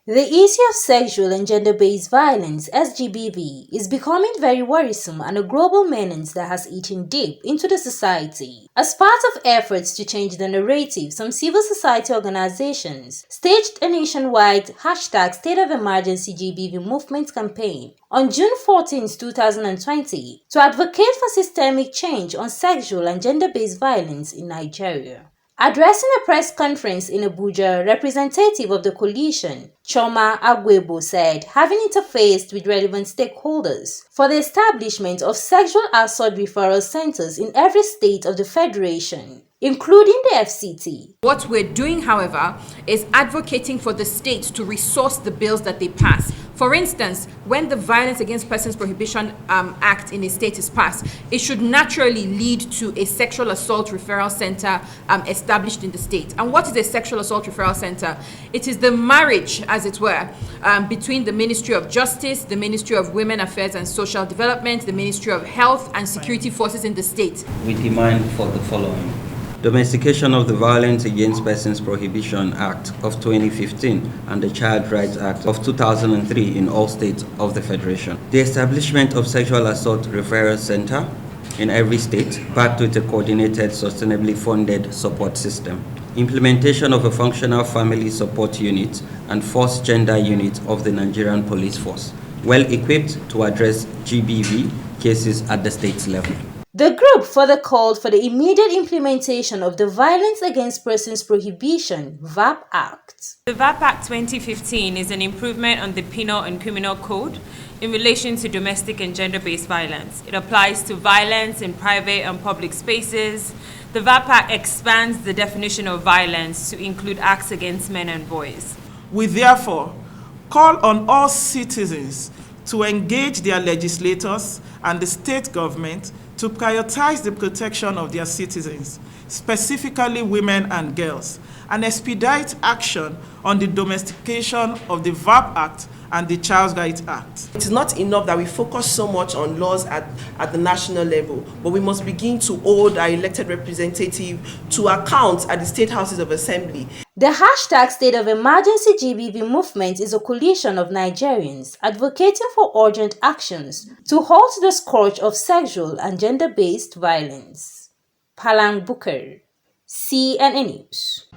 The issue of sexual and gender-based violence (SGBV) is becoming very worrisome and a global menace that has eaten deep into the society. As part of efforts to change the narrative, some civil society organizations staged a nationwide #State of Emergency GBV movement campaign on June 14, 2020 to advocate for systemic change on sexual and gender-based violence in Nigeria. Addressing a press conference in Abuja, representative of the coalition, Chioma Agwuegbo said having interfaced with relevant stakeholders for the establishment of sexual assault referral centers in every state of the federation, including the FCT. What we're doing, however, is advocating for the states to resource the bills that they pass. For instance, when the Violence Against Persons Prohibition Act in a state is passed, it should naturally lead to a sexual assault referral center established in the state. And what is a sexual assault referral center? It is the marriage, as it were, between the Ministry of Justice, the Ministry of Women Affairs and Social Development, the Ministry of Health and Security Forces in the state. We demand for the following. Domestication of the Violence Against Persons Prohibition Act of 2015 and the Child Rights Act of 2003 in all states of the Federation. The establishment of Sexual Assault Referral Center in every state, backed with a coordinated, sustainably funded support system. Implementation of a functional family support unit and force gender unit of the Nigerian police force, well equipped to address GBV cases at the state level. The group further called for the immediate implementation of the Violence Against Persons Prohibition (VAAP) Act. The VAAP Act 2015 is an improvement on the Penal and Criminal Code in relation to domestic and gender-based violence. It applies to violence in private and public spaces. The VAAP Act expands the definition of violence to include acts against men and boys. We therefore call on all citizens to engage their legislators and the state government to prioritize the protection of their citizens, specifically women and girls, and expedite action on the domestication of the VAAP Act and the Child Rights Act. It is not enough that we focus so much on laws at the national level, but we must begin to hold our elected representative to account at the state houses of assembly. The #State of Emergency GBV movement is a coalition of Nigerians advocating for urgent actions to halt the scourge of sexual and gender-based violence. Palang Booker, CNN News.